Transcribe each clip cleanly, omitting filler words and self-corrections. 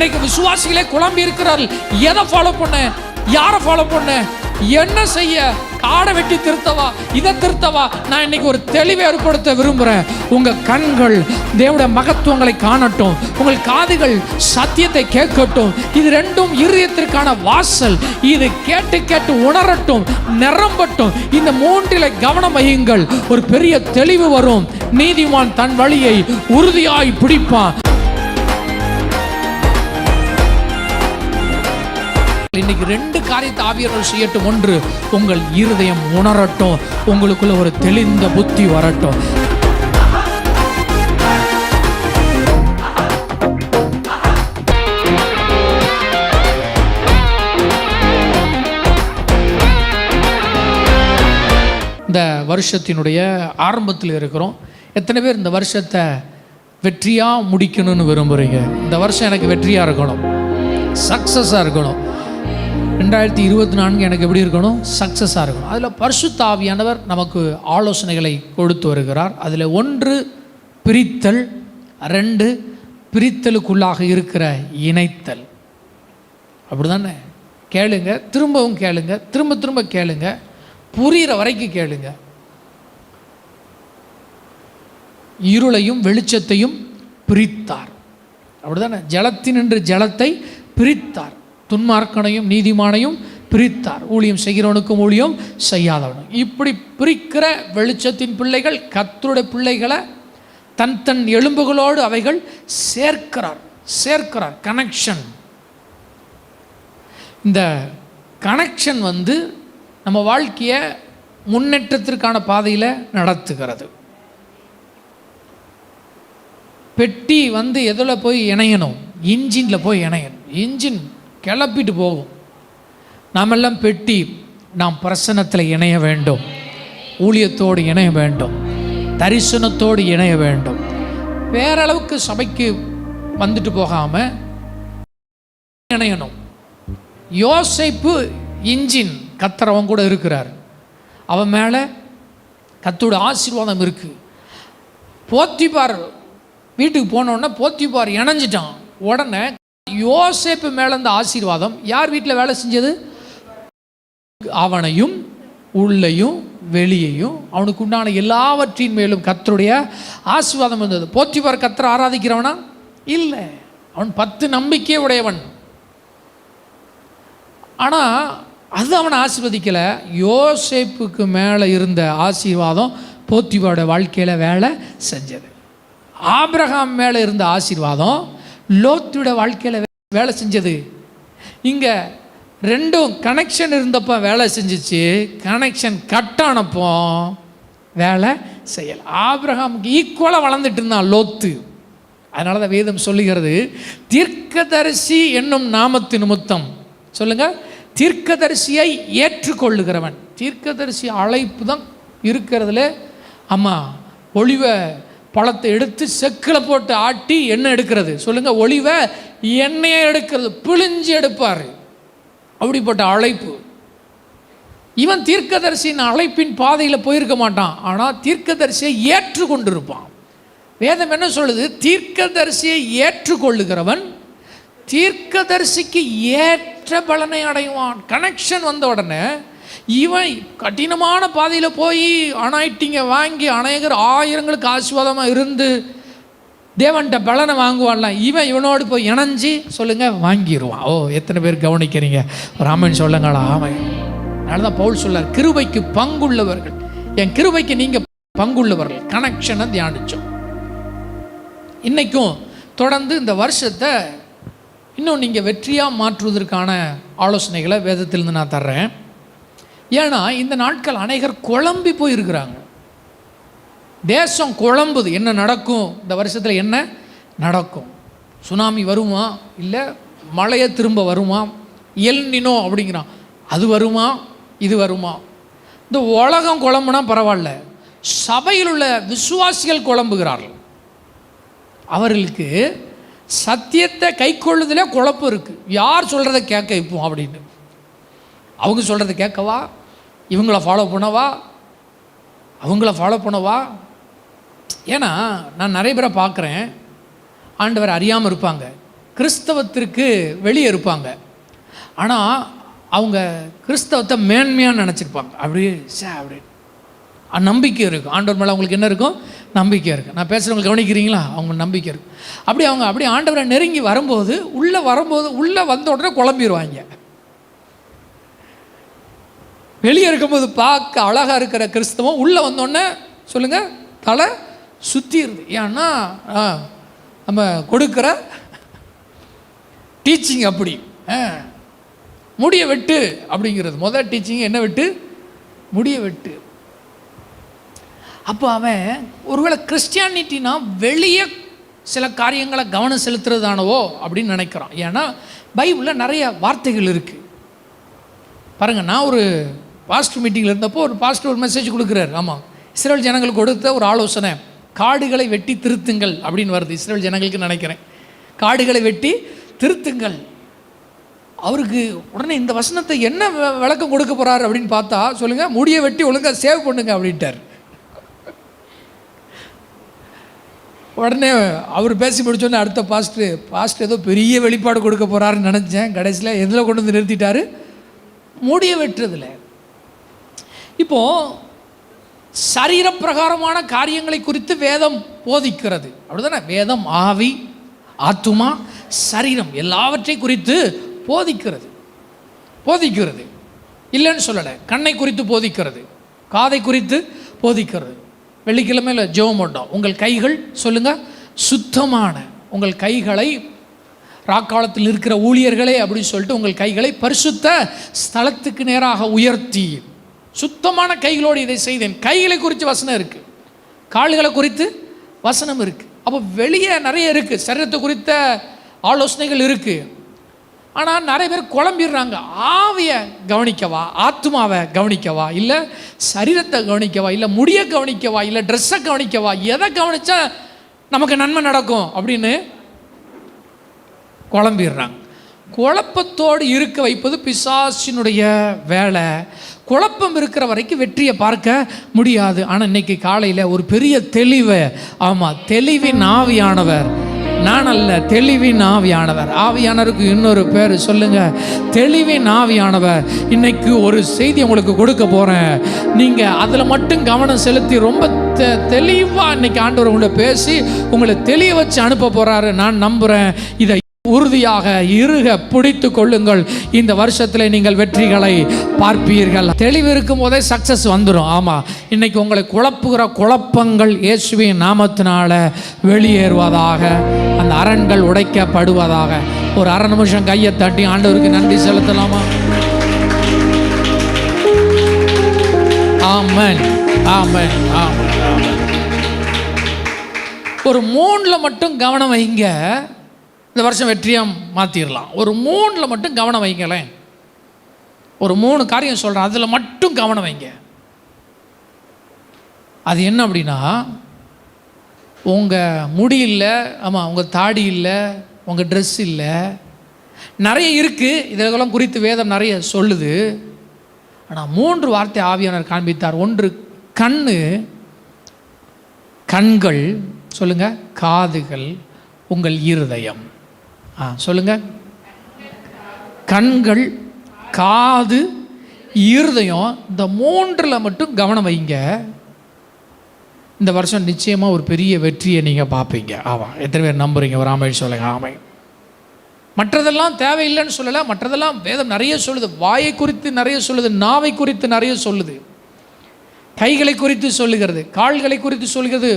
இன்னைக்கு விசுவாசிகளே குழம்பி இருக்கிறார்கள். எதை ஃபாலோ பண்ண, யாரை ஃபாலோ பண்ண, என்ன செய்ய, காடை வெட்டி திருத்தவா, இதை திருத்தவா? நான் இன்னைக்கு ஒரு தெளிவை ஏற்படுத்த விரும்புகிறேன். உங்கள் கண்கள் தேவனுடைய மகத்துவங்களை காணட்டும், உங்கள் காதுகள் சத்தியத்தை கேட்கட்டும். இது ரெண்டும் இருதயத்திற்கான வாசல். இது கேட்டு கேட்டு உணரட்டும், நிரம்பட்டும். இந்த மூன்றில் கவனம் வையுங்கள். ஒரு பெரிய தெளிவு வரும். நீதிமான் தன் வழியை உறுதியாய் பிடிப்பான். இன்னைக்கு ரெண்டு காரியத்தை ஆவியானவர் செய்யட்டும். ஒன்று, உங்கள் இருதயம் உணரட்டும், உங்களுக்குள்ள ஒரு தெளிந்த புத்தி வரட்டும். இந்த வருஷத்தினுடைய ஆரம்பத்தில் இருக்கிறோம். எத்தனை பேர் இந்த வருஷத்தை வெற்றியாக முடிக்கணும்னு விரும்புகிறீங்க? இந்த வருஷம் எனக்கு வெற்றியாக இருக்கணும், சக்ஸஸாக இருக்கணும். 2024 எனக்கு எப்படி இருக்கணும்? சக்ஸஸாக இருக்கணும். அதில் பரிசுத்த ஆவியானவர் நமக்கு ஆலோசனைகளை கொடுத்து வருகிறார். அதில் 1 பிரித்தல், 2 பிரித்தலுக்குள்ளாக இருக்கிற இணைத்தல். அப்படி தானே? கேளுங்க, திரும்பவும் கேளுங்க, திரும்ப திரும்ப கேளுங்க, புரிகிற வரைக்கும் கேளுங்க. இருளையும் வெளிச்சத்தையும் பிரித்தார். அப்படி தானே? ஜலத்தினின்று ஜலத்தை பிரித்தார். துன்மார்க்கனையும் நீதிமானையும் பிரித்தார். ஊழியம் செய்கிறவனுக்கும் ஊழியம் செய்யாதவனும். இப்படி பிரிக்கிற வெளிச்சத்தின் பிள்ளைகள் கர்த்தருடைய பிள்ளைகளை தன் தன் எலும்புகளோடு அவைகள் சேர்க்கிறார். கனெக்ஷன். இந்த கனெக்ஷன் நம்ம வாழ்க்கையை முன்னேற்றத்திற்கான பாதையில் நடத்துகிறது. பெட்டி எதில் போய் இணையணும்? இன்ஜினில் போய் இணையணும். இன்ஜின் கிளப்பிட்டு போகும். நாமெல்லாம் பெட்டி. நாம் பிரசன்னத்தில் இணைய வேண்டும், ஊழியத்தோடு இணைய வேண்டும், தரிசனத்தோடு இணைய வேண்டும். வேறளவுக்கு சபைக்கு வந்துட்டு போகாமல் இணையணும். யோசேப்பு இன்ஜின், கர்த்தர் அவன் கூட இருக்கிறார். அவன் மேலே கர்த்தருடைய ஆசீர்வாதம் இருக்குது. போத்திபார் வீட்டுக்கு போனோடனே போத்திபார் இணைஞ்சிட்டான். உடனே யோசேப்பு மேலே இந்த ஆசீர்வாதம் யார் வீட்டில் வேலை செஞ்சது? அவனையும் உள்ளேயும் வெளியையும் அவனுக்கு உண்டான எல்லாவற்றின் மேலும் கர்த்தருடைய ஆசீர்வாதம் இருந்தது. போத்திபார் கர்த்தரை ஆராதிக்கிறவனா? இல்லை, அவன் 10 நம்பிக்கை உடையவன். ஆனால் அது அவனை ஆசீர்வதிக்கலை. யோசேப்புக்கு மேலே இருந்த ஆசீர்வாதம் போத்திபாரோட வாழ்க்கையில் வேலை செஞ்சது. ஆபிரகாம் மேலே இருந்த ஆசீர்வாதம் லோத்துட வாழ்க்கையில் வேலை செஞ்சது. இங்கே ரெண்டும் கனெக்ஷன் இருந்தப்போ வேலை செஞ்சிச்சு, கனெக்ஷன் கட்டானப்போ வேலை செய்யலை. ஆபிரகாமுக்கு ஈக்குவலாக வளர்ந்துட்டு இருந்தான் லோத்து. அதனால தான் வேதம் சொல்லுகிறது, தீர்க்கதரிசி என்னும் நாமத்து நிமித்தம், சொல்லுங்கள், தீர்க்கதரிசியை ஏற்றுக்கொள்ளுகிறவன். தீர்க்கதரிசி அழைப்பு தான் இருக்கிறதுல. அம்மா, ஒளிவை பழத்தை எடுத்து செக்கில் போட்டு ஆட்டி எண்ணெய் எடுக்கிறது. சொல்லுங்கள், ஒளிவை எண்ணெயை எடுக்கிறது, பிழிஞ்சு எடுப்பார். அப்படிப்பட்ட அழைப்பு. இவன் தீர்க்கதரிசியின் அழைப்பின் பாதையில் போயிருக்க மாட்டான், ஆனால் தீர்க்கதரிசியை ஏற்றுக்கொண்டிருப்பான். வேதம் என்ன சொல்லுது? தீர்க்கதரிசியை ஏற்றுக்கொள்ளுகிறவன் தீர்க்கதரிசிக்கு ஏற்ற பலனை அடைவான். கனெக்ஷன் வந்த உடனே இவன் கடினமான பாதையில் போய் அனாயிட்டிங்க வாங்கி அநேகர் ஆயிரங்களுக்கு ஆசீர்வாதமாக இருந்து தேவன்கிட்ட பலனை வாங்குவான்லாம். இவனோடு போய் இணைஞ்சி, சொல்லுங்கள், வாங்கிடுவான். ஓ, எத்தனை பேர் கவனிக்கிறீங்க? ராமன் சொல்லுங்களா? ஆமாம். அதனால தான் பவுல் சொல்றார், கிருபைக்கு பங்குள்ளவர்கள், என் கிருபைக்கு நீங்கள் பங்குள்ளவர்கள். கனெக்ஷனை தியானித்தோம். இன்றைக்கும் தொடர்ந்து இந்த வருஷத்தை இன்னும் நீங்கள் வெற்றியாக மாற்றுவதற்கான ஆலோசனைகளை வேதத்திலிருந்து நான் தர்றேன். ஏன்னா இந்த நாட்கள் அநேகர் குழம்பி போயிருக்கிறாங்க. தேசம் குழம்புது. என்ன நடக்கும் இந்த வருஷத்தில்? என்ன நடக்கும்? சுனாமி வருமா? இல்லை மழையை திரும்ப வருமா? எல் நினோ அப்படிங்கிறான், அது வருமா? இது வருமா? இந்த உலகம் குழம்புனா பரவாயில்ல, சபையில் உள்ள விசுவாசிகள் குழம்புகிறார்கள். அவர்களுக்கு சத்தியத்தை கை கொள்ளுதலே குழப்பம் இருக்குது. யார் சொல்கிறத கேட்க வைப்போம் அப்படின்னு. அவங்க சொல்கிறத கேட்கவா, இவங்கள ஃபாலோ பண்ணவா, அவங்கள ஃபாலோ பண்ணவா? ஏன்னா நான் நிறைய பேரை பார்க்குறேன், ஆண்டவர் அறியாமல் இருப்பாங்க. கிறிஸ்தவத்திற்கு வெளியே இருப்பாங்க, ஆனால் அவங்க கிறிஸ்தவத்தை மேன்மையாக நினச்சிருப்பாங்க. அப்படியே அப்படி நம்பிக்கை இருக்கும். ஆண்டவர் மேலே அவங்களுக்கு என்ன இருக்கும்? நம்பிக்கை இருக்குது. நான் பேசுகிறவங்க கவனிக்கிறீங்களா? அவங்க நம்பிக்கை இருக்குது. அப்படி அவங்க அப்படி ஆண்டவரை நெருங்கி வரும்போது உள்ளே வந்த உடனே குழம்பிடுவாங்க. வெளியே இருக்கும்போது பார்க்க அழகாக இருக்கிற கிறிஸ்தவம் உள்ளே வந்தோடனே சொல்லுங்கள் தலை சுற்றிடுது. ஏன்னா நம்ம கொடுக்குற டீச்சிங் அப்படி முடிய வெட்டு அப்படிங்கிறது முதல் டீச்சிங். என்ன வெட்டு? முடிய வெட்டு. அப்போ அவன் ஒருவேளை கிறிஸ்டியானிட்டினா வெளியே சில காரியங்களை கவனம் செலுத்துறதானவோ அப்படின்னு நினைக்கிறான். ஏன்னா பைபிளில் நிறைய வார்த்தைகள் இருக்குது பாருங்கள். நான் ஒரு பாஸ்டர் மீட்டிங்கில் இருந்தப்போ ஒரு பாஸ்டர் ஒரு மெசேஜ் கொடுக்குறாரு. ஆமாம், இஸ்ரேல் ஜனங்களுக்கு கொடுத்த ஒரு ஆலோசனை, காடுகளை வெட்டி திருத்துங்கள் அப்படின்னு வருது. இஸ்ரேல் ஜனங்களுக்கு நினைக்கிறேன், காடுகளை வெட்டி திருத்துங்கள். அவருக்கு உடனே இந்த வசனத்தை என்ன விளக்கம் கொடுக்க போகிறாரு அப்படின்னு பார்த்தா, சொல்லுங்கள், முடியை வெட்டி ஒழுங்காக சேவ் பண்ணுங்க அப்படின்ட்டார். உடனே அவர் பேசி முடிச்சோடனே அடுத்த பாஸ்டர் ஏதோ பெரிய வெளிப்பாடு கொடுக்க போகிறாருன்னு நினச்சேன். கடைசியில் எதில் கொண்டு வந்து நிறுத்திட்டாரு? முடிய வெட்டுறதில்ல. இப்போது சரீரப்பிரகாரமான காரியங்களை குறித்து வேதம் போதிக்கிறது, அப்படிதானே? வேதம் ஆவி, ஆத்துமா, சரீரம் எல்லாவற்றை குறித்து போதிக்கிறது இல்லைன்னு சொல்லலை. கண்ணை குறித்து போதிக்கிறது, காதை குறித்து போதிக்கிறது. வெள்ளிக்கிழமையில் ஜெபம் பண்ணோம், உங்கள் கைகள் சொல்லுங்கள் சுத்தமான, உங்கள் கைகளை ராக்காலத்தில் இருக்கிற ஊழியர்களே அப்படின்னு சொல்லிட்டு உங்கள் கைகளை பரிசுத்த ஸ்தலத்துக்கு நேராக உயர்த்தி சுத்தமான கைகளோடு இதை செய்தேன். கைகளை குறித்து வசனம் இருக்குது, கால்களை குறித்து வசனம் இருக்குது. அப்போ வெளியே நிறைய இருக்குது, சரீரத்தை குறித்த ஆலோசனைகள் இருக்குது. ஆனால் நிறைய பேர் குழம்பிடுறாங்க. ஆவியை கவனிக்கவா, ஆத்மாவை கவனிக்கவா, இல்லை சரீரத்தை கவனிக்கவா, இல்லை முடியை கவனிக்கவா, இல்லை ட்ரெஸ்ஸை கவனிக்கவா, எதை கவனித்தா நமக்கு நன்மை நடக்கும் அப்படின்னு குழம்பிடுறாங்க. குழப்பத்தோடு இருக்க வைப்பது பிசாசினுடைய வேலை. குழப்பம் இருக்கிற வரைக்கும் வெற்றியை பார்க்க முடியாது. ஆனால் இன்னைக்கு காலையில் ஒரு பெரிய தெளிவை, ஆமாம், தெளிவின் ஆவியானவர், நான் அல்ல, தெளிவின் ஆவியானவர். ஆவியானவருக்கு இன்னொரு பேர் சொல்லுங்க, தெளிவின் ஆவியானவர். இன்னைக்கு ஒரு செய்தி உங்களுக்கு கொடுக்க போகிறேன். நீங்கள் அதில் மட்டும் கவனம் செலுத்தி ரொம்ப தெளிவாக இன்னைக்கு ஆண்டவர் உங்களை பேசி உங்களை தெளிய வச்சு அனுப்ப போகிறாரு. நான் நம்புகிறேன். இதை உறுதியாக இறுக பிடித்து கொள்ளுங்கள். இந்த வருஷத்தில் நீங்கள் வெற்றிகளை பார்ப்பீர்கள். தெளிவு இருக்கும் போதே சக்சஸ் வந்துடும். ஆமாம், இன்னைக்கு உங்களை குழப்புகிற குழப்பங்கள் இயேசுவின் நாமத்தினால வெளியேறுவதாக, அந்த அரண்கள் உடைக்கப்படுவதாக. ஒரு அரை நிமிஷம் கையை தட்டி ஆண்டவருக்கு நன்றி செலுத்தலாமா? ஆமென், ஆமென், ஆமென். ஒரு 3 மட்டும் கவனம் வைங்க, இந்த வருஷம் வெற்றியாக மாற்றிடலாம். ஒரு 3 மட்டும் கவனம் வைங்களேன். ஒரு 3 காரியம் சொல்கிறேன், அதில் மட்டும் கவனம் வைங்க. அது என்ன அப்படின்னா, உங்கள் முடி இல்லை, ஆமாம், உங்கள் தாடி இல்லை, உங்கள் ட்ரெஸ் இல்லை, நிறைய இருக்குது. இதெல்லாம் குறித்து வேதம் நிறைய சொல்லுது. ஆனால் 3 வார்த்தை ஆவியானவர் காண்பித்தார். ஒன்று கண்கள், சொல்லுங்கள், காதுகள், உங்கள் இருதயம். சொல்லுங்க, கண்கள், காது, இருதயம். இந்த 3 மட்டும் கவனம் வைங்க. இந்த வருஷம் நிச்சயமாக ஒரு பெரிய வெற்றியை நீங்கள் பார்ப்பீங்க. ஆமாம், எத்தனை பேர் நம்புறீங்க? ஒரு ஆமை சொல்லுங்க. ஆமை. மற்றதெல்லாம் தேவையில்லைன்னு சொல்லலை. மற்றதெல்லாம் வேதம் நிறைய சொல்லுது. வாயை குறித்து நிறைய சொல்லுது, நாவை குறித்து நிறைய சொல்லுது, கைகளை குறித்து சொல்லுகிறது, கால்களை குறித்து சொல்லுகிறது.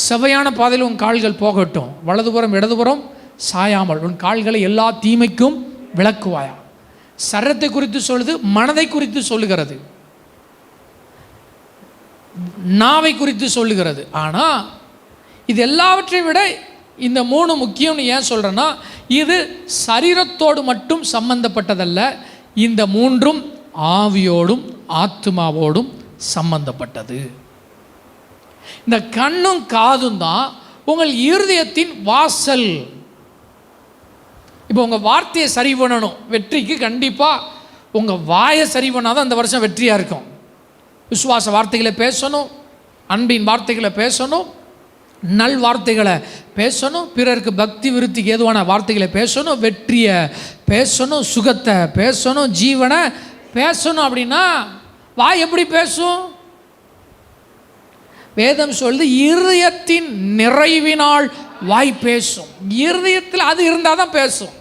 செவையான பாதையில் உன் கால்கள் போகட்டும், வலதுபுறம் இடதுபுறம் சாயாமல் உன் கால்களை எல்லா தீமைக்கும் விளக்குவாயா. சரீரத்தை குறித்து சொல்லுது, மனதை குறித்து சொல்லுகிறது, நாவை குறித்து சொல்லுகிறது. ஆனால் இது எல்லாவற்றை விட இந்த 3 முக்கியம்னு ஏன் சொல்கிறேன்னா, இது சரீரத்தோடு மட்டும் சம்பந்தப்பட்டதல்ல. இந்த 3ம் ஆவியோடும் ஆத்மாவோடும் சம்பந்தப்பட்டது. இந்த கண்ணும் காதும் தான் உங்கள் இருதயத்தின் வாசல். இப்போ உங்கள் வார்த்தையை சரி பண்ணணும் வெற்றிக்கு. கண்டிப்பாக உங்கள் வாயை சரி பண்ணால் தான் அந்த வருஷம் வெற்றியாக இருக்கும். விசுவாச வார்த்தைகளை பேசணும், அன்பின் வார்த்தைகளை பேசணும், நல் வார்த்தைகளை பேசணும், பிறருக்கு பக்தி விருத்திக்கு ஏதுவான வார்த்தைகளை பேசணும், வெற்றியை பேசணும், சுகத்தை பேசணும், ஜீவனை பேசணும். அப்படின்னா வாய் எப்படி பேசும்? வேதம் சொல்லுது, இருதயத்தின் நிறைவினால் வாய் பேசும். இருதயத்தில் அது இருந்தால் தான் பேசும்.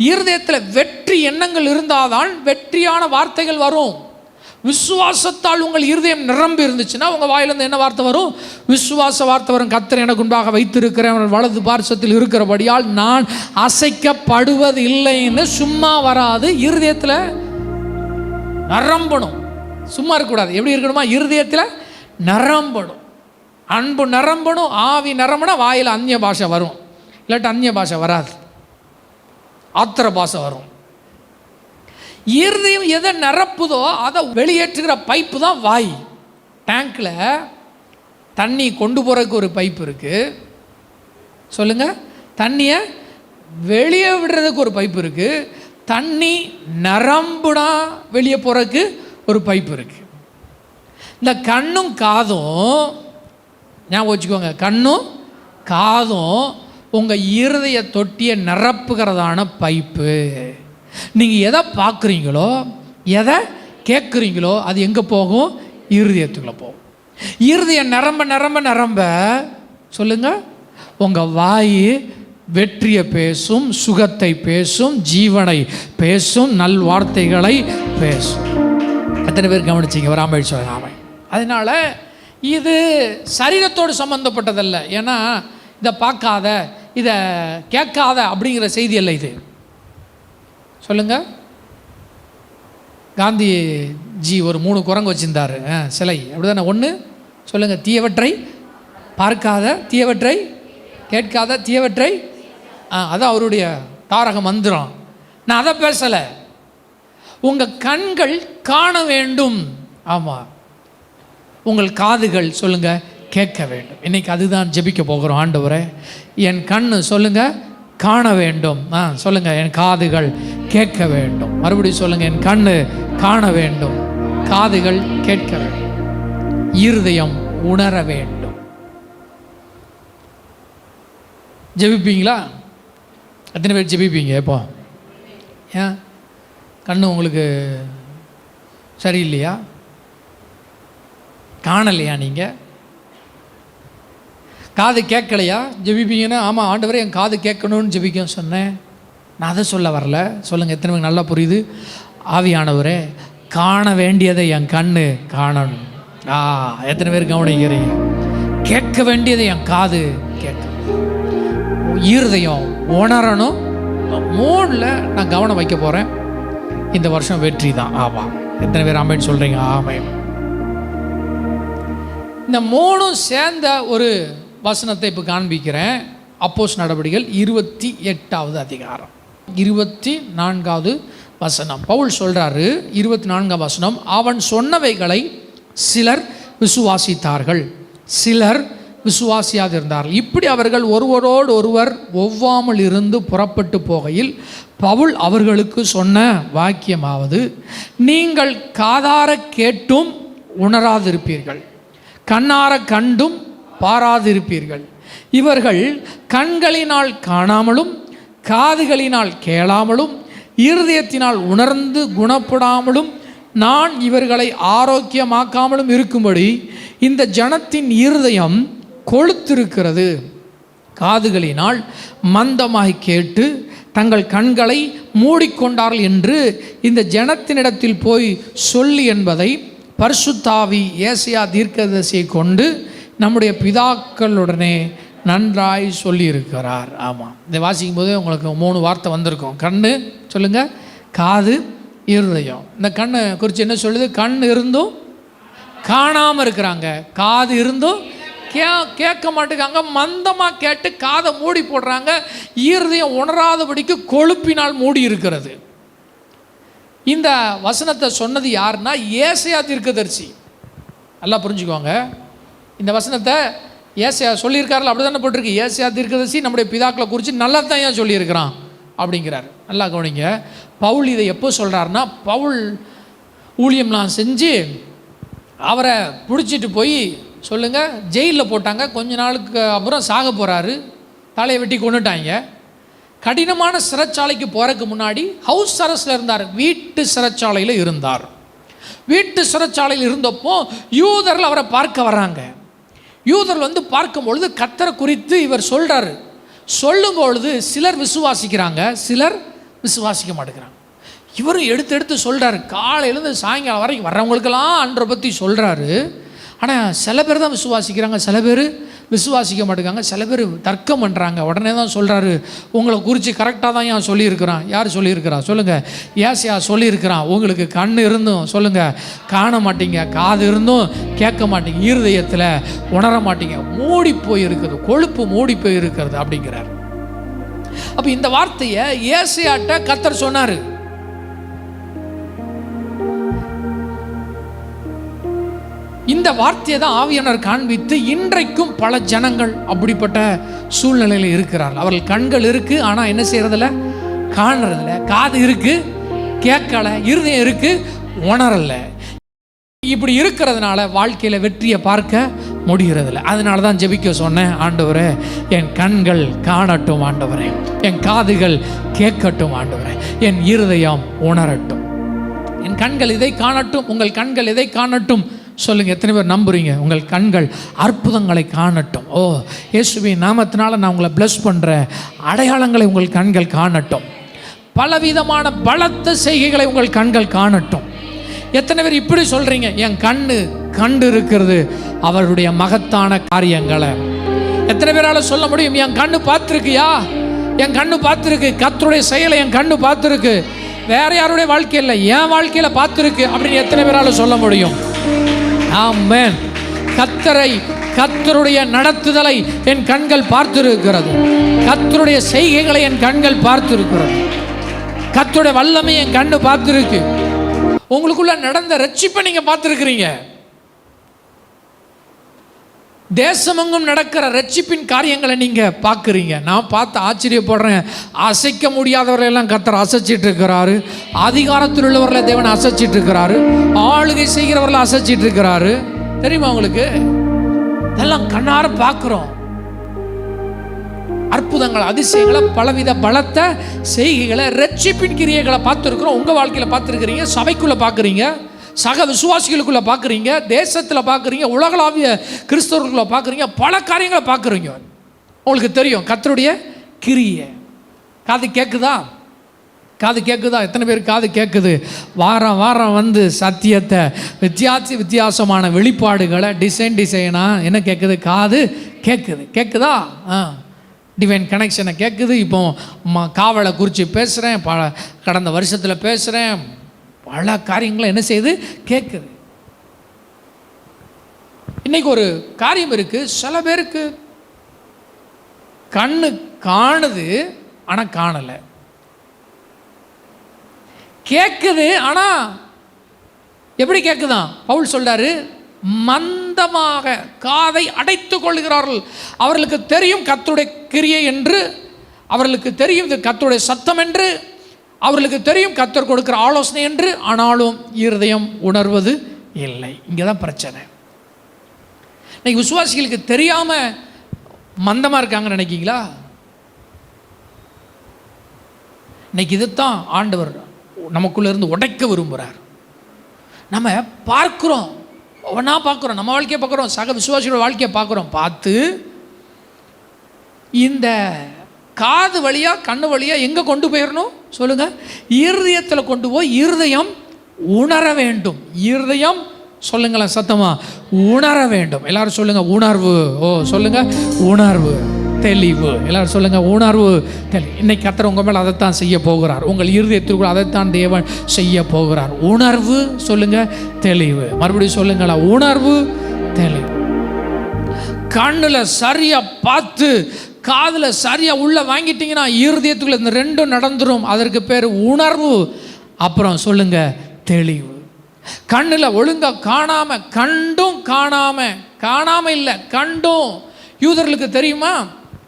இருதயத்தில் வெற்றி எண்ணங்கள் இருந்தால் தான் வெற்றியான வார்த்தைகள் வரும். விசுவாசத்தால் உங்கள் இருதயம் நிரம்பி இருந்துச்சுன்னா உங்கள் வாயிலிருந்து என்ன வார்த்தை வரும்? விசுவாச வார்த்தை வரும். கர்த்தர் எனக்கு முன்பாக வைத்திருக்கிறேன், வலது பார்சத்தில் இருக்கிறபடியால் நான் அசைக்கப்படுவது இல்லைன்னு சும்மா வராது. இருதயத்தில் நிரம்பணும், சும்மா இருக்கக்கூடாது. எப்படி இருக்கணுமா? இருதயத்தில் நிரம்பணும், அன்பு நிரம்பணும், ஆவி நிரம்பினா வாயில் அந்நிய பாஷை வரும். இல்லாட்டி அந்நிய பாஷை வராது, ஆத்திர பாஷை வரும். இருதயம் எதை நிரப்புதோ அதை வெளியேற்றுகிற பைப்பு தான் வாய். டேங்கில் தண்ணி கொண்டு போகிறதுக்கு ஒரு பைப்பு இருக்குது, சொல்லுங்கள். தண்ணியை வெளியே விடுறதுக்கு ஒரு பைப்பு இருக்குது. தண்ணி நிரம்புனா வெளியே போகிறதுக்கு ஒரு பைப்பு இருக்குது. இந்த கண்ணும் காதும் ஞாபகம் வச்சுக்கோங்க, கண்ணும் காதும் உங்கள் இருதய தொட்டியை நிரப்புகிறதான பைப்பு. நீங்கள் எதை பார்க்குறீங்களோ, எதை கேட்குறீங்களோ அது எங்கே போகும்? இருதயத்துக்குள்ளே போகும். இருதயம் நிரம்ப நிரம்ப நிரம்ப சொல்லுங்கள், உங்கள் வாய் வெற்றியை பேசும், சுகத்தை பேசும், ஜீவனை பேசும், நல் வார்த்தைகளை பேசும். எத்தனை பேர் கவனிச்சிங்க? வராமல் சொல்லுங்க. அதனால் இது சரீரத்தோடு சம்மந்தப்பட்டதல்ல. ஏன்னா இதை பார்க்காத, இதை கேட்காத அப்படிங்கிற செய்தி அல்ல இது. சொல்லுங்கள். காந்திஜி ஒரு 3 குரங்கு வச்சுருந்தார், சிலை, அப்படி தானே? ஒன்று சொல்லுங்கள், தீயவற்றை பார்க்காத, தீயவற்றை கேட்காத, தீயவற்றை, அதான் அவருடைய தாரக மந்திரம். நான் அதை பேசலை. உங்கள் கண்கள் காண வேண்டும். ஆமாம், உங்கள் காதுகள் சொல்லுங்கள் கேட்க வேண்டும். இன்றைக்கி அதுதான் ஜெபிக்க போகிறோம். ஆண்டவரே, என் கண்ணு சொல்லுங்கள் காண வேண்டும். சொல்லுங்கள், என் காதுகள் கேட்க வேண்டும். மறுபடியும் சொல்லுங்கள், என் கண்ணு காண வேண்டும், காதுகள் கேட்க வேண்டும், இருதயம் உணர வேண்டும். ஜெபிப்பீங்களா? எத்தனை பேர் ஜெபிப்பீங்க? இப்போ ஏன் கண்ணு உங்களுக்கு சரியில்லையா? காணலையா? நீங்கள் காது கேட்கலையா? ஜெபிப்பீங்கன்னா, ஆமாம் ஆண்டவரே என் காது கேட்கணும்னு ஜெபிக்க சொன்னேன். நான் அதை சொல்ல வரல. சொல்லுங்கள், எத்தனை பேர் நல்லா புரியுது? ஆவியானவரே, காண வேண்டியதை என் கண்ணு காணணும். எத்தனை பேர் கவனிக்கிறீங்க? கேட்க வேண்டியதை என் காது கேட்கணும், இருதயம் உணரணும். 3ல் நான் கவனம் வைக்க போகிறேன். இந்த வருஷம் வெற்றி தான். ஆமாம், எத்தனை பேர் ஆமேன்னு சொல்கிறீங்க? ஆமாம். இந்த 3ம் சேர்ந்த ஒரு வசனத்தை இப்போ காண்பிக்கிறேன். அப்போஸ்தலர் நடவடிக்கைகள் 28வது அதிகாரம் 24வது வசனம். பவுல் சொல்கிறாரு, 24ஆம் வசனம், அவன் சொன்னவைகளை சிலர் விசுவாசித்தார்கள், சிலர் விசுவாசியாதிருந்தார்கள். இப்படி அவர்கள் ஒருவரோடு ஒருவர் ஒவ்வாமல் இருந்து புறப்பட்டு போகையில் பவுல் அவர்களுக்கு சொன்ன வாக்கியமாவது, நீங்கள் காதார கேட்டும் உணராதிருப்பீர்கள், கண்ணார கண்டும் பாராதிருப்பீர்கள். இவர்கள் கண்களினால் காணாமலும் காதுகளினால் கேளாமலும் இருதயத்தினால் உணர்ந்து குணப்படாமலும் நான் இவர்களை ஆரோக்கியமாக்காமலும் இருக்கும்படி இந்த ஜனத்தின் இருதயம் கொழுத்திருக்கிறது. காதுகளினால் மந்தமாய் கேட்டு தங்கள் கண்களை மூடிக்கொண்டார்கள் என்று இந்த ஜனத்தினிடத்தில் போய் சொல்லி என்பதை பரிசுத்த ஆவி ஏசாயா தீர்க்கதரிசியை கொண்டு நம்முடைய பிதாக்களுடனே நன்றாய் சொல்லியிருக்கிறார். ஆமாம், இதை வாசிக்கும் போது உங்களுக்கு 3 வார்த்தை வந்திருக்கும். கண்ணு சொல்லுங்கள், காது, இருதயம். இந்த கண்ணை குறித்து என்ன சொல்லுது? கண் இருந்தும் காணாமல் இருக்கிறாங்க, காது இருந்தும் கேட்க மாட்டேங்காங்க, மந்தமாக கேட்டு காதை மூடி போடுறாங்க, இருதயம் உணராதபடிக்கு கொழுப்பினால் மூடி இருக்கிறது. இந்த வசனத்தை சொன்னது யாருன்னா ஏசாயா தீர்க்கதரிசி. நல்லா புரிஞ்சுக்கோங்க, இந்த வசனத்தை ஏசாயா சொல்லியிருக்காருல, அப்படி தானே போட்டிருக்கு. ஏசாயா தீர்க்கதரிசி நம்முடைய பிதாக்களை குறித்து நல்லா தான் ஏன் சொல்லியிருக்கிறான் அப்படிங்கிறார். நல்லா கவனிங்க. பவுல் இதை எப்போ சொல்கிறாருன்னா, பவுல் ஊழியம்லாம் செஞ்சு அவரை பிடிச்சிட்டு போய் சொல்லுங்கள், ஜெயிலில் போட்டாங்க. கொஞ்ச நாளுக்கு அப்புறம் சாக போகிறாரு, தலையை வெட்டி கொண்டுட்டாங்க. கடினமான சிறைச்சாலைக்கு போகிறதுக்கு முன்னாடி ஹவுஸ் அரெஸ்டில் இருந்தார், வீட்டு சிறைச்சாலையில் இருந்தார். வீட்டு சிறைச்சாலையில் இருந்தப்போ யூதர்கள் அவரை பார்க்க வர்றாங்க. யூதர்கள் வந்து பார்க்கும் பொழுது கர்த்தரை குறித்து இவர் சொல்கிறாரு. சொல்லும் பொழுது சிலர் விசுவாசிக்கிறாங்க, சிலர் விசுவாசிக்க மாட்டேங்கிறாங்க. இவரும் எடுத்து சொல்கிறாரு. காலையிலேருந்து சாயங்காலம் வரைக்கும் வர்றவங்களுக்கெல்லாம் அன்றை பற்றி சொல்கிறாரு. ஆனால் சில பேர் தான் விசுவாசிக்கிறாங்க, சில பேர் விசுவாசிக்க மாட்டேங்காங்க, சில பேர் தர்க்கம் பண்ணுறாங்க. உடனே தான் சொல்கிறாரு, உங்களை குறித்து கரெக்டாக தான் ஏன் சொல்லியிருக்கிறான். யார் சொல்லியிருக்கிறா சொல்லுங்கள்? ஏசியா சொல்லியிருக்கிறான். உங்களுக்கு கண் இருந்தும் சொல்லுங்கள் காண மாட்டீங்க, காது இருந்தும் கேட்க மாட்டீங்க, இருதயத்தில் உணர மாட்டீங்க, மூடி போய் இருக்குது, கொழுப்பு மூடி போய் இருக்கிறது அப்படிங்கிறார். அப்போ இந்த வார்த்தையை ஏசியாட்ட கர்த்தர் சொன்னார். இந்த வார்த்தையை தான் ஆவியானவர் காண்பித்து இன்றைக்கும் பல ஜனங்கள் அப்படிப்பட்ட சூழ்நிலையில் இருக்கிறார்கள். அவர்கள் கண்கள் இருக்குது, ஆனால் என்ன செய்யறதில்ல, காணுறதில்ல. காது இருக்குது, கேட்கல. இருதயம் இருக்குது, உணரல. இப்படி இருக்கிறதுனால வாழ்க்கையில் வெற்றியை பார்க்க முடிகிறதில்ல. அதனால தான் ஜெபிக்க சொன்னேன், ஆண்டவரே என் கண்கள் காணட்டும், ஆண்டவரே என் காதுகள் கேட்கட்டும், ஆண்டவரே என் இருதயம் உணரட்டும், என் கண்கள் இதை காணட்டும். உங்கள் கண்கள் இதை காணட்டும் சொல்லுங்க. எத்தனை பேர் நம்புறீங்க? உங்கள் கண்கள் அற்புதங்களை காணட்டும். ஓ இயேசுவின் நாமத்தினால நான் உங்களை பிளஸ் பண்ணுறேன். அடையாளங்களை உங்கள் கண்கள் காணட்டும். பலவிதமான பலத்த செய்கைகளை உங்கள் கண்கள் காணட்டும். எத்தனை பேர் இப்படி சொல்றீங்க? என் கண்ணு கண்டு இருக்கிறது அவருடைய மகத்தான காரியங்களை. எத்தனை பேரால் சொல்ல முடியும்? என் கண்ணு பார்த்துருக்கியா? என் கண்ணு பார்த்துருக்கு கர்த்தருடைய செயலை, என் கண்ணு பார்த்துருக்கு. வேற யாருடைய வாழ்க்கையில், என் வாழ்க்கையில் பார்த்துருக்கு அப்படின்னு எத்தனை பேரால் சொல்ல முடியும்? ஆமென். கர்த்தரை, கர்த்தருடைய நடத்துதலை என் கண்கள் பார்த்திருக்கிறது. கர்த்தருடைய செய்கைகளை என் கண்கள் பார்த்திருக்கிறது. கர்த்தருடைய வல்லமை என் கண்ணு பார்த்திருக்கு. உங்களுக்குள்ள நடந்த ரட்சிப்பை நீங்க பார்த்திருக்கிறீங்க. தேசமெங்கும் நடக்கிற ரட்சிப்பின் காரியங்களை நீங்க பார்க்குறீங்க. நான் பார்த்து ஆச்சரியப்படுறேன். அசைக்க முடியாதவர்களெல்லாம் கர்த்தர் அசைச்சிட்டு இருக்கிறாரு. அதிகாரத்தில் உள்ளவர்களை தேவன் அசைச்சிட்டு இருக்கிறாரு. ஆளுகை செய்கிறவர்களை அசைச்சிட்டு இருக்கிறாரு. தெரியுமா உங்களுக்கு? இதெல்லாம் கண்ணார பார்க்குறோம். அற்புதங்கள், அதிசயங்களை, பலவித பலத்த செய்கைகளை, ரட்சிப்பின் கிரியைகளை பார்த்துருக்குறோம். உங்கள் வாழ்க்கையில் பார்த்துருக்கிறீங்க, சபைக்குள்ளே பார்க்குறீங்க, சக விசுவாசிகளுக்குள்ளே பார்க்குறீங்க, தேசத்தில் பார்க்குறீங்க, உலகளாவிய கிறிஸ்தவர்களுக்குள்ளே பார்க்குறீங்க, பல காரியங்களை பார்க்குறீங்க. உங்களுக்கு தெரியும் கர்த்தருடைய கிரியை. காது கேட்குதா? காது கேட்குதா? எத்தனை பேர் காது கேட்குது? வாரம் வாரம் வந்து சத்தியத்தை, வித்தியாசமான வெளிப்பாடுகளை, டிசைனாக என்ன கேட்குது? காது கேட்குது. கேட்குதா? டிவைன் கனெக்ஷனை கேட்குது. இப்போ காவலை குறித்து பேசுகிறேன், கடந்த வருஷத்தில் பேசுகிறேன், பல காரியங்களை என்ன செய்யுது? கேட்குது. இன்னைக்கு ஒரு காரியம் இருக்குது. சில பேருக்கு கண்ணு காணுது ஆனால் காணலை, கேட்குது ஆனால் எப்படி கேட்குதான்? பவுல் சொல்றாரு, மந்தமாக காதை அடைத்து கொள்கிறார்கள். அவர்களுக்கு தெரியும் கர்த்தருடைய கிரியை என்று, அவர்களுக்கு தெரியும் இது கர்த்தருடைய சத்தம் என்று, அவர்களுக்கு தெரியும் கர்த்தர் கொடுக்கிற ஆலோசனை என்று, ஆனாலும் இருதயம் உணர்வது இல்லை. இங்கே தான் பிரச்சனை. இன்னைக்கு விசுவாசிகளுக்கு தெரியாமல் மந்தமாக இருக்காங்கன்னு நினைக்கிங்களா? இன்னைக்கு இதுதான் ஆண்டவர் நமக்குள்ள இருந்து உடைக்க விரும்புகிறார். நம்ம பார்க்குறோம், ஒவ்வொன்றா பார்க்குறோம், நம்ம வாழ்க்கையை பார்க்குறோம், சக விசுவாசியோட வாழ்க்கையை பார்க்குறோம். பார்த்து இந்த காது வழியாக கண்ணு வழியாக எங்கே கொண்டு போயிடணும் சொல்லுங்கள்? இருதயத்தில் கொண்டு போய் இருதயம் உணர வேண்டும். இருதயம் சொல்லுங்களேன் சத்தமா, உணர வேண்டும். எல்லாரும் சொல்லுங்கள் உணர்வு. ஓ சொல்லுங்கள் உணர்வு, தெளிவு. எல்லாரும் சொல்லுங்கள் உணர்வு, தெளிவு. இன்னைக்கு கர்த்தர் உங்கள் மேலே அதைத்தான் செய்ய போகிறார். உங்கள் இருதயத்திற்குள் அதைத்தான் தேவன் செய்ய போகிறார். உணர்வு சொல்லுங்கள், தெளிவு. மறுபடியும் சொல்லுங்களா, உணர்வு, தெளிவு. கண்ணில் சரியாக பார்த்து காதில் சரியாக உள்ள வாங்கிட்டீங்கன்னா இருதயத்துக்குள்ள இந்த ரெண்டும் நடந்துடும். அதற்கு பேர் உணர்வு. அப்புறம் சொல்லுங்க தெளிவு. கண்ணில் ஒழுங்காக காணாமல், கண்டும் காணாமல் இல்லை, கண்டும். யூதர்களுக்கு தெரியுமா?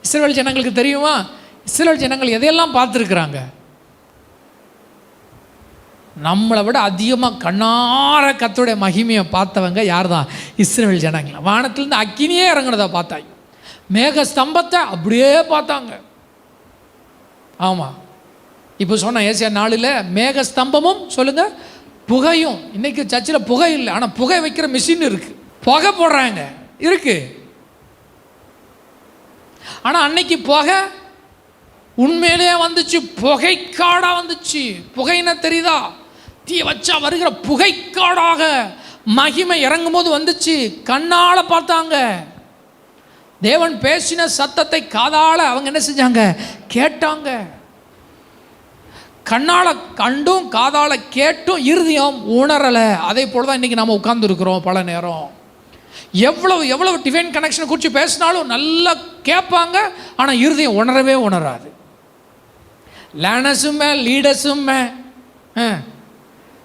இஸ்ரவேல் ஜனங்களுக்கு தெரியுமா? இஸ்ரவேல் ஜனங்கள் எதையெல்லாம் பார்த்துருக்குறாங்க? நம்மளை விட அதிகமாக கண்ணார கர்த்தருடைய மகிமையை பார்த்தவங்க யார் தான்? இஸ்ரவேல் ஜனங்கள். வானத்திலேருந்து அக்கினியே இறங்குனதை பார்த்தாங்க, மேக ஸ்தம்பத்தை அப்படியே பார்த்தாங்க. ஆமாம், இப்போ சொன்ன ஏசியா 4 மேக ஸ்தம்பமும் சொல்லுங்கள் புகையும். இன்றைக்கி சர்ச்சில் புகை இல்லை, ஆனால் புகை வைக்கிற மிஷின் இருக்குது, புகை போடுறாங்க இருக்குது. ஆனால் அன்னைக்கு புகை உண்மையிலே வந்துச்சு, புகைக்காடாக வந்துச்சு. புகைன்னா தெரியுதா? தீ வச்சா வருகிற புகைக்காடாக மகிமை இறங்கும் போது வந்துச்சு. கண்ணால் பார்த்தாங்க. தேவன் பேசின சத்தத்தை காதால அவங்க என்ன செஞ்சாங்க? கேட்டாங்க. கண்ணால் கண்டும் காதால கேட்டும் இருதயம் உணரலை. அதே போல் தான் இன்றைக்கி நம்ம உட்கார்ந்துருக்கிறோம். பல நேரம் எவ்வளவு டிவைன் கனெக்ஷனை குறித்து பேசினாலும் நல்லா கேட்பாங்க, ஆனால் இருதயம் உணரவே உணராது. லேர்னஸுமே லீடர்ஸுமே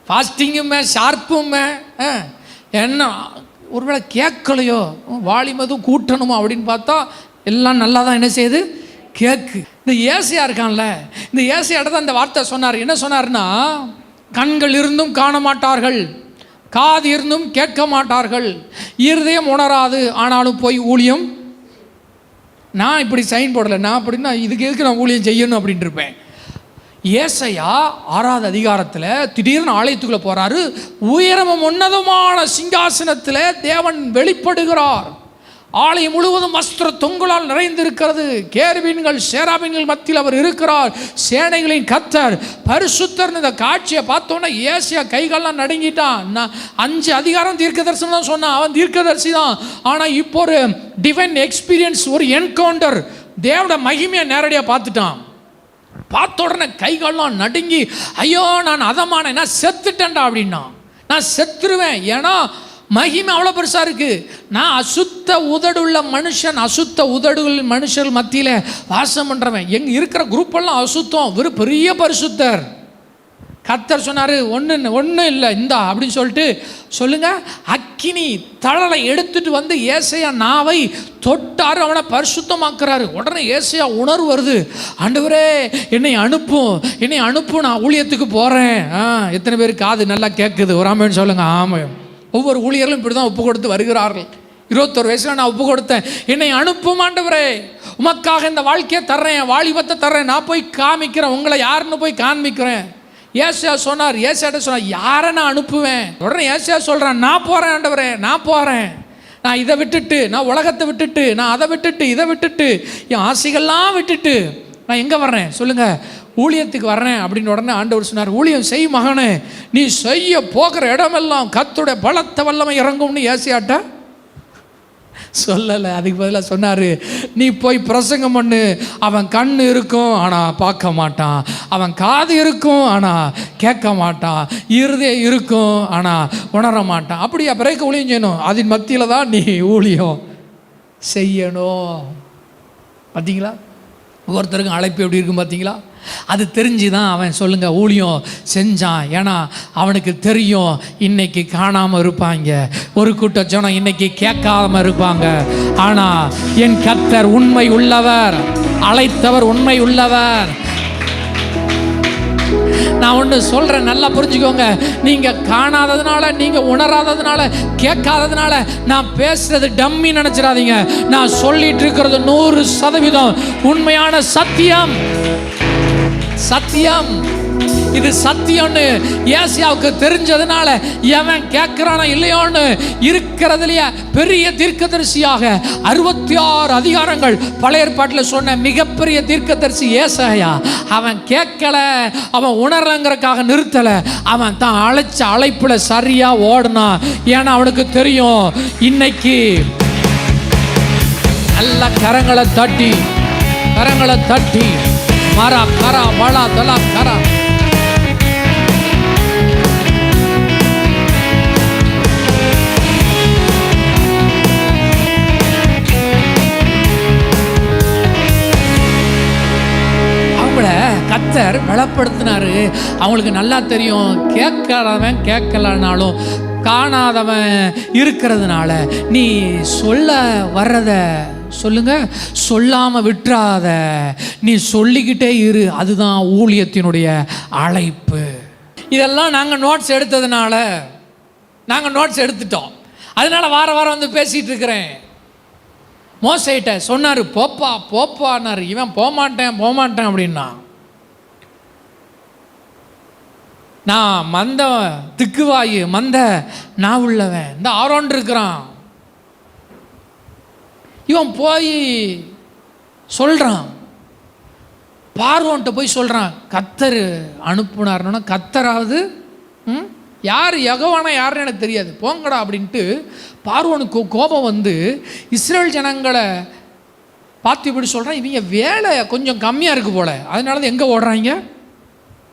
ஃபாஸ்டிங்குமே ஷார்ப்புமே என்ன ஒருவேளை கேட்கலையோ, வாலிமதும் கூட்டணுமோ அப்படின்னு பார்த்தா எல்லாம் நல்லா தான் என்ன செய்யுது? கேக்கு. இந்த ஏசியா இருக்கான்ல, இந்த ஏசியாட்ட தான் இந்த வார்த்தை சொன்னார். என்ன சொன்னார்னா, கண்கள் இருந்தும் காண மாட்டார்கள், காது இருந்தும் கேட்க மாட்டார்கள், இருதயம் உணராது, ஆனாலும் போய் ஊழியம். நான் இப்படி சைன் போடலை, நான் அப்படின்னா இதுக்கு எதுக்கு நான் ஊழியம் செய்யணும் அப்படின்ட்டு இருப்பேன். ஏசையா 6வது அதிகாரத்தில் திடீர்னு ஆலயத்துக்குள்ளே போகிறாரு. உயரமும் உன்னதமான சிங்காசனத்தில் தேவன் வெளிப்படுகிறார். ஆலயம் முழுவதும் வஸ்திர தொங்கலால் நிறைந்திருக்கிறது. கேருபீன்கள் சேராபீன்கள் மத்தியில் அவர் இருக்கிறார். சேனைகளின் கர்த்தர் பரிசுத்தர். இந்த காட்சியை பார்த்தோன்னே ஏசியா கைகாலெலாம் நடுங்கிட்டான். நான் 5 அதிகாரம் தீர்க்க தரிசனம் தான் சொன்னான், அவன் தீர்க்கதரிசி தான். ஆனால் இப்போ ஒரு டிவைன் எக்ஸ்பீரியன்ஸ், ஒரு என்கவுண்டர், தேவனோட மகிமையை நேரடியாக பார்த்துட்டான். பார்த்த உடனே கைகாலெலாம் நடுங்கி, ஐயோ நான் அதமான நான் செத்துட்டேன்டா அப்படின்னா. நான் செத்துருவேன், ஏன்னா மகிமை அவ்வளோ பெருசாக இருக்குது. நான் அசுத்த உதடுள்ள மனுஷன், அசுத்த உதடுள்ள மனுஷர்கள் மத்தியில் வாசம் பண்ணுறவன். எங்கே இருக்கிற குரூப்பெல்லாம் அசுத்தம், ஒரு பெரிய பரிசுத்தர். கர்த்தர் சொன்னார், ஒன்றும் இல்லை இந்தா அப்படின்னு சொல்லிட்டு சொல்லுங்கள். அக்கினி தழலை எடுத்துட்டு வந்து ஏசையா நாவை தொட்டார், அவனை பரிசுத்தமாக்குறாரு. உடனே ஏசையா உணர்வு வருது, ஆண்டவரே என்னை அனுப்பும், நான் ஊழியத்துக்கு போகிறேன். எத்தனை பேருக்கு காது நல்லா கேட்குது? ஒரு ஆமைன்னு சொல்லுங்கள். ஆமாம், ஒவ்வொரு ஊழியர்களும் இப்படி தான் ஒப்பு கொடுத்து வருகிறார்கள். 21 வயசில் நான் ஒப்பு கொடுத்தேன், என்னை அனுப்பும் ஆண்டவரே, உமக்காக இந்த வாழ்க்கையை தர்றேன், வாலிபத்தை தர்றேன், நான் போய் காமிக்கிறேன், உங்களை யாருன்னு போய் காண்பிக்கிறேன். ஏசியா சொன்னார், ஏசியாட்ட சொன்னார், யாரை நான் அனுப்புவேன்? உடனே ஏசியா சொல்கிறேன், நான் போகிறேன் ஆண்டவரே, நான் போகிறேன். நான் இதை விட்டுட்டு, நான் உலகத்தை விட்டுட்டு, நான் அதை விட்டுட்டு, இதை விட்டுட்டு, என் ஆசைகள்லாம் விட்டுட்டு நான் எங்கே வர்றேன் சொல்லுங்கள்? ஊழியத்துக்கு வர்றேன் அப்படின்னு. உடனே ஆண்டவர் சொன்னார், ஊழியம் செய் மகனே, நீ செய்ய போகிற இடமெல்லாம் கர்த்தருடைய பலத்த வல்லமை இறங்கும்னு ஏசியாட்ட சொல்லலை. அதுக்கு பதிலாக சொன்னார், நீ போய் பிரசங்கம் பண்ணு. அவன் கண் இருக்கும் ஆனால் பார்க்க மாட்டான், அவன் காது இருக்கும் ஆனால் கேட்க மாட்டான், இருதயம் இருக்கும் ஆனால் உணர மாட்டான். அப்படியா? பிறகு ஊழியம் செய்யணும், அதன் மத்தியில் தான் நீ ஊழியம் செய்யணும். பார்த்தீங்களா? ஒவ்வொருத்தருக்கும் அழைப்பு எப்படி இருக்கும் பார்த்தீங்களா? அது தெரிஞ்சு தான் அவன் சொல்லுங்கள் ஊழியம் செஞ்சான். ஏன்னா அவனுக்கு தெரியும், இன்னைக்கு காணாமல் இருப்பாங்க, ஒரு கூட்ட ஜனம் இன்னைக்கு கேட்காம இருப்பாங்க. ஆனால் என் கர்த்தர் உண்மை உள்ளவர், அழைத்தவர் உண்மை உள்ளவர். நான் ஒன்று சொல்கிறேன், நல்லா புரிஞ்சுக்கோங்க. நீங்கள் காணாததுனால, நீங்கள் உணராததுனால, கேட்காததுனால நான் பேசுறது டம்மி நினச்சிடாதீங்க. நான் சொல்லிட்டு இருக்கிறது 100% உண்மையான சத்தியம். சத்தியம், இது சத்தியம்னு ஏசியாவுக்கு தெரிஞ்சதுனால எவன் கேட்கிறானோ இல்லையோன்னு இருக்கிறதுலையே பெரிய தீர்க்கதரிசியாக 66 அதிகாரங்கள் பழைய ஏற்பாட்டில் சொன்ன மிகப்பெரிய தீர்க்கதரிசி ஏசாயா. அவன் கேட்கல, அவன் உணரங்கிறக்காக நிறுத்தலை, அவன் தான் அழைச்ச அழைப்புல சரியா ஓடுனான். ஏன்னா அவனுக்கு தெரியும், இன்னைக்கு நல்ல கரங்களை தட்டி மரா கரா வளா தலா கரா. அவங்கள கர்த்தர் பலப்படுத்தினாரு. அவங்களுக்கு நல்லா தெரியும், கேட்காதவன் கேட்கலனாலும் காணாதவன் இருக்கிறதுனால நீ சொல்ல வர்றத சொல்லுங்க, சொல்லாமல் விட்டுறாத, நீ சொல்லிக்கிட்டே இரு. அதுதான் ஊழியத்தினுடைய அழைப்பு. இதெல்லாம் நாங்கள் நோட்ஸ் எடுத்ததுனால, நாங்கள் நோட்ஸ் எடுத்துட்டோம், அதனால வார வாரம் வந்து பேசிகிட்டு இருக்கிறேன். மோசேட்ட சொன்னார், போப்பா போப்பான்னாரு. இவன் போமாட்டேன் அப்படின்னா. நான் மந்த திக்குவாயு, மந்த நான் உள்ளவன், இந்த ஆரோன் இருக்கிறான். இவன் போய் சொல்கிறான், பார்வோன்ட்ட போய் சொல்கிறான், கர்த்தர் அனுப்புனார்னா கர்த்தராவது யார் யெகோவானா யாருன்னு எனக்கு தெரியாது, போங்கடா அப்படின்ட்டு பார்வோனுக்கு கோபம் வந்து இஸ்ரேல் ஜனங்களை பார்த்து இப்படி சொல்கிறான். இவங்க வேலை கொஞ்சம் கம்மியாக இருக்குது போல், அதனால தான் எங்கே ஓடுறாங்க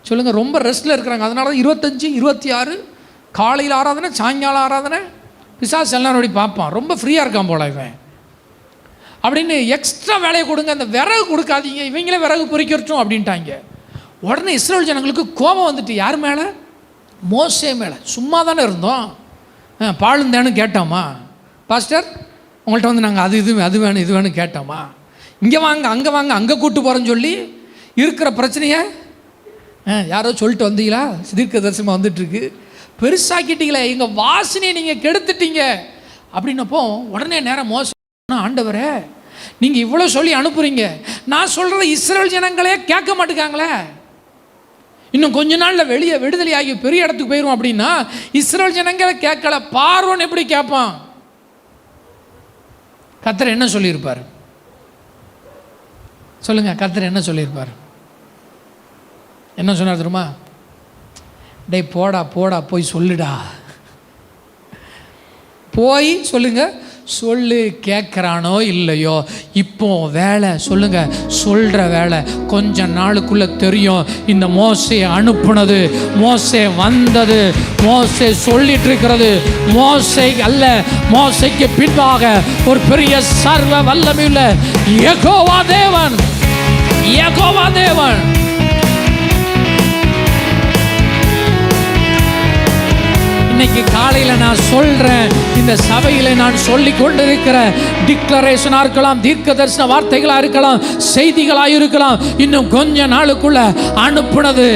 சொல்லுங்கள், ரொம்ப ரெஸ்ட்டில் இருக்கிறாங்க. அதனால தான் 25, 26 காலையில் ஆராதனை, சாயங்காலம் ஆராதனை, பிசாசு எல்லாரோடி பார்ப்பான், ரொம்ப ஃப்ரீயாக இருக்கான் போல இவன் அப்படின்னு எக்ஸ்ட்ரா வேலையை கொடுங்க, அந்த விறகு கொடுக்காதீங்க, இவங்களே விறகு பொறிக்கிறட்டும் அப்படின்ட்டாங்க. உடனே இஸ்ரேல் ஜனங்களுக்கு கோபம் வந்துட்டு யார் மேலே? மோசே மேலே. சும்மா தானே இருந்தோம், பாழுந்தேன்னு கேட்டோமா பாஸ்டர், உங்கள்கிட்ட வந்து நாங்கள் அது வேணும் இது வேணும் கேட்டோமா, இங்கே வாங்க அங்கே வாங்க அங்கே கூப்பிட்டு போகிறேன்னு சொல்லி இருக்கிற பிரச்சனையை யாரோ சொல்லிட்டு வந்தீங்களா, தீர்க்க தரிசனமாக வந்துட்டுருக்கு, பெருசாக்கிட்டீங்களே, எங்கள் வாசனையை நீங்கள் கெடுத்துட்டீங்க அப்படின்னப்போ உடனே நேரம் மோசம், ஆண்டவரே நீங்கள் இவ்வளோ சொல்லி அனுப்புகிறீங்க, நான் சொல்கிறத இஸ்ரேல் ஜனங்களே கேட்க மாட்டேங்காங்களே, இன்னும் கொஞ்ச நாளில் வெளியே விடுதலை ஆகி பெரிய இடத்துக்கு போயிடும் அப்படின்னா இஸ்ரேல் ஜனங்களை கேட்கல, பார்வோன் எப்படி கேட்பான்? கர்த்தர் என்ன சொல்லியிருப்பார் சொல்லுங்க? கர்த்தர் என்ன சொல்லியிருப்பார்? என்ன சொன்னார் தெரியுமா? டே போடா போய் சொல்லுடா, போய் சொல்லுங்க, சொல்லு, கேட்குறானோ இல்லையோ, இப்போ வேலை சொல்லுங்க, சொல்கிற வேலை கொஞ்ச நாளுக்குள்ளே தெரியும். இந்த மோசே அனுப்புனது, மோசே வந்தது, மோசே சொல்லிட்டு இருக்கிறது மோசே அல்ல, மோசைக்கு பின்பாக ஒரு பெரிய சர்வ வல்லமையுள்ள யெகோவா தேவன். இன்னைக்கு காலையில் நான் சொல்கிறேன், இந்த சபையில் நான் சொல்லி கொண்டிருக்கிற டிக்ளரேஷனாக இருக்கலாம், தீர்க்க தரிசன வார்த்தைகளாக இருக்கலாம், செய்திகளாக இருக்கலாம், இன்னும் கொஞ்ச நாளுக்குள்ள அனுப்புனது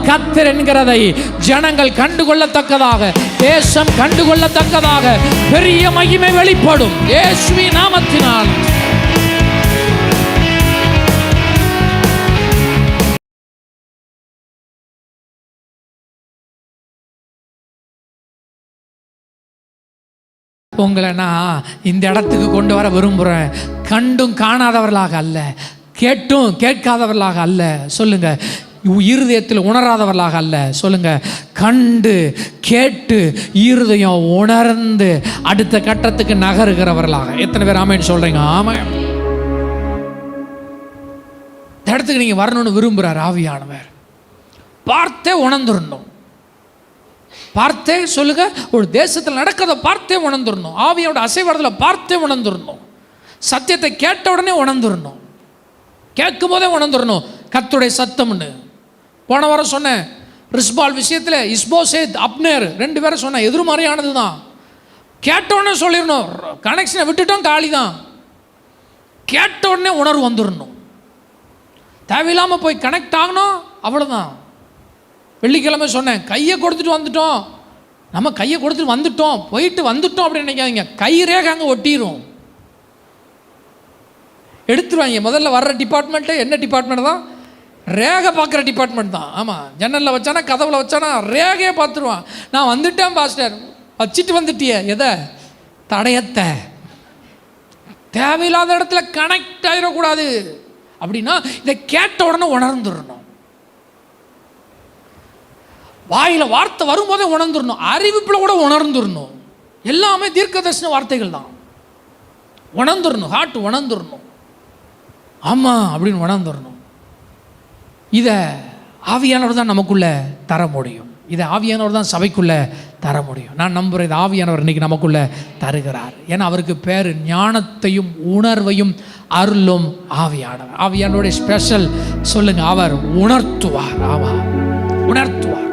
கர்த்தர் என்கிறதை ஜனங்கள் கண்டுகொள்ளத்தக்கதாக, தேசம் கண்டுகொள்ளத்தக்கதாக பெரிய மகிமை வெளிப்படும் இயேசுவின் நாமத்தினால். உங்களை நான் இந்த இடத்துக்கு கொண்டு வர விரும்புகிறேன். கண்டும் காணாதவர்களாக அல்ல, கேட்டும் கேட்காதவர்களாக அல்ல, சொல்லுங்க, இருதயத்தில் உணராதவர்களாக அல்ல, சொல்லுங்க, கண்டு கேட்டு இருதயம் உணர்ந்து அடுத்த கட்டத்துக்கு நகருகிறவர்களாக. எத்தனை பேர் ஆமேன்னு சொல்றீங்க? ஆமாம். இந்த இடத்துக்கு நீங்க வரணும்னு விரும்புகிறார் ஆவியானவர். பார்த்தே உணர்ந்துடணும், பார்த்தே சொல்லுங்க, ஒரு தேசத்தில் நடக்கிறத பார்த்தே உணர்ந்துடணும், ஆவியோட அசைவரத்தில் பார்த்தே உணர்ந்துடணும், சத்தியத்தை கேட்ட உடனே உணர்ந்துடணும், கேட்கும் போதே உணர்ந்துடணும் கர்த்தருடைய சத்தம்னு. போன வாரம் சொன்னேன், ரிஸ்பால் விஷயத்தில் இஸ்போசேத் அப்னேர் 2 பேரும் சொன்னேன், எதிர்மறையானது தான். கேட்டவுடனே சொல்லிடணும், கனெக்ஷனை விட்டுட்டோம் காலி தான். கேட்ட உடனே உணர்வு வந்துடணும், தேவையில்லாமல் போய் கனெக்ட் ஆகணும், அவ்வளோதான். வெள்ளிக்கிழமை சொன்னேன், கையை கொடுத்துட்டு வந்துட்டோம், நம்ம கையை கொடுத்துட்டு வந்துட்டோம், போயிட்டு வந்துட்டோம் அப்படின்னு நினைக்காதீங்க, கை ரேகை அங்கே ஒட்டிடும், எடுத்துருவாங்க. முதல்ல வர்ற டிபார்ட்மெண்ட்டு என்ன டிபார்ட்மெண்ட் தான்? ரேகை பார்க்குற டிபார்ட்மெண்ட் தான். ஆமாம், ஜன்னலில் வச்சானா கதவுல வச்சானா ரேகையை பார்த்துருவான். நான் வந்துட்டேன் பாஸ்டர், வச்சுட்டு வந்துட்டிய எதை? தடயத்தை. தேவையில்லாத இடத்துல கனெக்ட் ஆகிடக்கூடாது அப்படின்னா இதை கேட்ட உடனே உணர்ந்துடணும், வாயில் வார்த்தை வரும்போதே உணர்ந்துடணும், அறிவிப்பில் கூட உணர்ந்துடணும். எல்லாமே தீர்க்க தரிசன வார்த்தைகள் தான். உணர்ந்துடணும், ஹார்ட் உணர்ந்துடணும், ஆமாம் அப்படின்னு உணர்ந்துடணும். இதை ஆவியானவர் தான் நமக்குள்ளே தர முடியும், இதை ஆவியானவர் தான் சபைக்குள்ளே தர முடியும். நான் நம்புகிறேன், இது ஆவியானவர் இன்னைக்கு நமக்குள்ளே தருகிறார். ஏன்னா அவருக்கு பேர் ஞானத்தையும் உணர்வையும் அருளும் ஆவியானவர். ஆவியானவருடைய ஸ்பெஷல் சொல்லுங்க, அவர் உணர்த்துவார். ஆமாம், உணர்த்துவார்.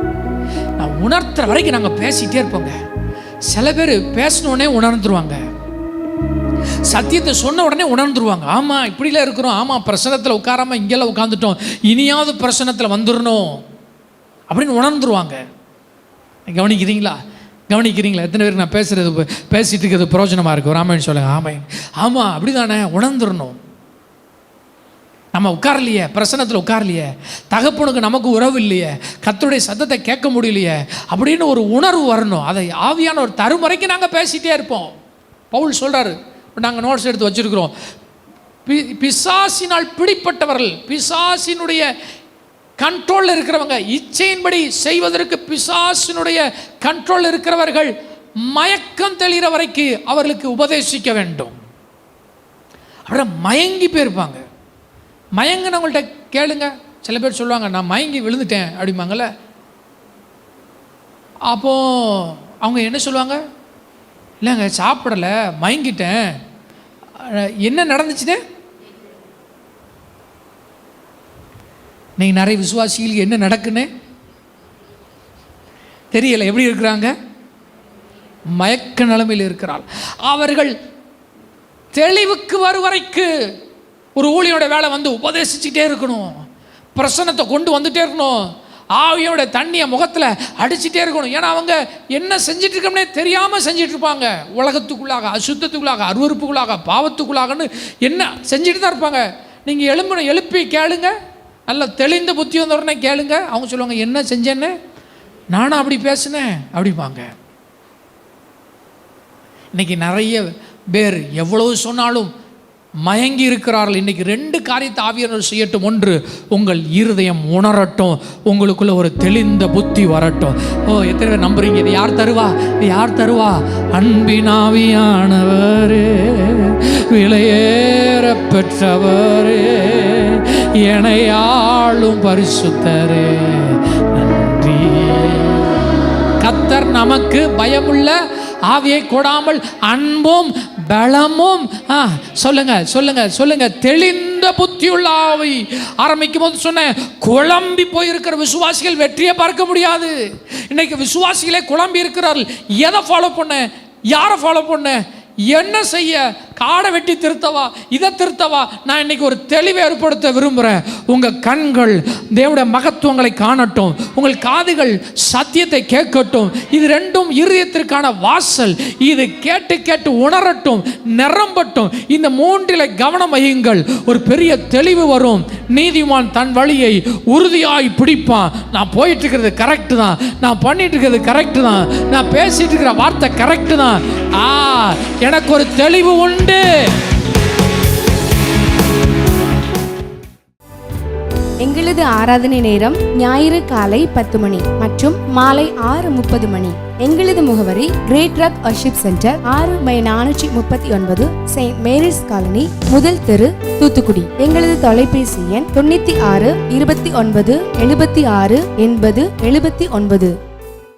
நான் உணர்த்துற வரைக்கும் நாங்கள் பேசிகிட்டே இருப்போங்க. சில பேர் பேசினோடனே உணர்ந்துருவாங்க, சத்தியத்தை சொன்ன உடனே உணர்ந்துருவாங்க. ஆமாம் இப்படிலாம் இருக்கிறோம், ஆமாம் பிரசனத்தில் உட்காராமல் இங்கெல்லாம் உட்காந்துட்டோம், இனியாவது பிரசனத்தில் வந்துடணும் அப்படின்னு உணர்ந்துருவாங்க. கவனிக்கிறீங்களா? எத்தனை பேருக்கு நான் பேசிட்டு இருக்கிறது பிரயோஜனமாக இருக்கும்? ராமாயணம் சொல்லுங்க. ஆமாம் அப்படி தானே உணர்ந்துடணும். நம்ம உட்காரலையே, பிரசன்னத்தில் உட்காரலையே, தகப்பனுக்கு நமக்கு உறவு இல்லையே, கர்த்தருடைய சத்தத்தை கேட்க முடியலையே அப்படின்னு ஒரு உணர்வு வரணும். அதை ஆவியான ஒரு தருமுறைக்கு நாங்கள் பேசிகிட்டே இருப்போம். பவுல் சொல்கிறாரு, நாங்கள் நோட்ஸ் எடுத்து வச்சுருக்கிறோம், பிசாசினால் பிடிப்பட்டவர்கள், பிசாசினுடைய கண்ட்ரோலில் இருக்கிறவங்க, இச்சையின்படி செய்வதற்கு பிசாசினுடைய கண்ட்ரோல் இருக்கிறவர்கள் மயக்கம் தெளிகிற வரைக்கும் அவர்களுக்கு உபதேசிக்க வேண்டும். அப்புறம் மயங்கி போயிருப்பாங்க. மயங்கினவங்கள்ட்ட கேளுங்க. சில பேர் சொல்லுவாங்க, நான் மயங்கி விழுந்துட்டேன் அப்படிம்பாங்கள்ல. அப்போது அவங்க என்ன சொல்லுவாங்க? இல்லைங்க சாப்பிடலை, மயங்கிட்டேன். என்ன நடந்துச்சுன்னு நீங்கள் நிறைய விசுவாசிகளுக்கு என்ன நடக்குன்னு தெரியலை. எப்படி இருக்கிறாங்க? மயக்க நிலைமையில் இருக்கிறாள். அவர்கள் தெளிவுக்கு வருவரைக்கு ஒரு ஊழியோட வேலை வந்து உபதேசிச்சுட்டே இருக்கணும், பிரசன்னத்தை கொண்டு வந்துட்டே இருக்கணும், ஆவியோட தண்ணியை முகத்தில் அடிச்சுட்டே இருக்கணும். ஏன்னா அவங்க என்ன செஞ்சிட்டு இருக்கோம்னே தெரியாமல் செஞ்சிட்டு இருப்பாங்க. உலகத்துக்குள்ளாக, அசுத்தத்துக்குள்ளாக, அருவருப்புக்குள்ளாக, பாவத்துக்குள்ளாகன்னு என்ன செஞ்சுட்டு தான் இருப்பாங்க. நீங்கள் எழுப்பி கேளுங்க, நல்ல தெளிந்த புத்தி வந்த உடனே கேளுங்க. அவங்க சொல்லுவாங்க, என்ன செஞ்சேன்னு? நானும் அப்படி பேசினேன் அப்படிப்பாங்க. இன்னைக்கு நிறைய பேர் எவ்வளவு சொன்னாலும் மயங்கி இருக்கிறார்கள். இன்றைக்கி 2 காரியத்தை ஆவியானவர் செய்யட்டும். ஒன்று, உங்கள் இருதயம் உணரட்டும், உங்களுக்குள்ள ஒரு தெளிந்த புத்தி வரட்டும். எத்தனை பேர் நம்புறீங்க? இது யார் தருவா? அன்பின் ஆவியானவரே, விலையேற பெற்றவரே, எனையாளும் பரிசுத்தரே, நன்றி. கர்த்தர் நமக்கு பயமுள்ள ஆவியை கொடாமல் அன்பும் பலமும் சொல்லுங்க தெளிந்த புத்தியுள்ள ஆவி. ஆரம்பிக்கும் போது சொன்னேன், குழம்பி போயிருக்கிற விசுவாசிகள் வெற்றியை பார்க்க முடியாது. இன்னைக்கு விசுவாசிகளே குழம்பி இருக்கிறார்கள். எதை ஃபாலோ பண்ண, யாரை ஃபாலோ பண்ண, என்ன செய்ய, காடை வெட்டி திருத்தவா, இதை திருத்தவா? நான் இன்னைக்கு ஒரு தெளிவை ஏற்படுத்த விரும்புகிறேன். உங்கள் கண்கள் தேவனுடைய மகத்துவங்களை காணட்டும், உங்கள் காதுகள் சத்தியத்தை கேட்கட்டும். இது 2ம் இருதயத்திற்கான வாசல். இது கேட்டு கேட்டு உணரட்டும், நிரம்பட்டும். இந்த 3 கவனம் வையுங்கள். ஒரு பெரிய தெளிவு வரும். நீதிமான் தன் வழியை உறுதியாய் பிடிப்பான். நான் போயிட்டு இருக்கிறது கரெக்டு தான், நான் பண்ணிட்டு இருக்கிறது கரெக்டு தான், நான் பேசிட்டு இருக்கிற வார்த்தை கரெக்டு தான். எனக்கு ஒரு தெளிவு உண்டு. எங்களது ஆராதனை நேரம் ஞாயிறு காலை 10 மணி மற்றும் மாலை 6:30 மணி. எங்களது முகவரி great truck worship centre, 6/439 saint Mary's colony, முதல் தெரு, தூத்துக்குடி. எங்களது தொலைபேசி எண் 96 29 76 80 79.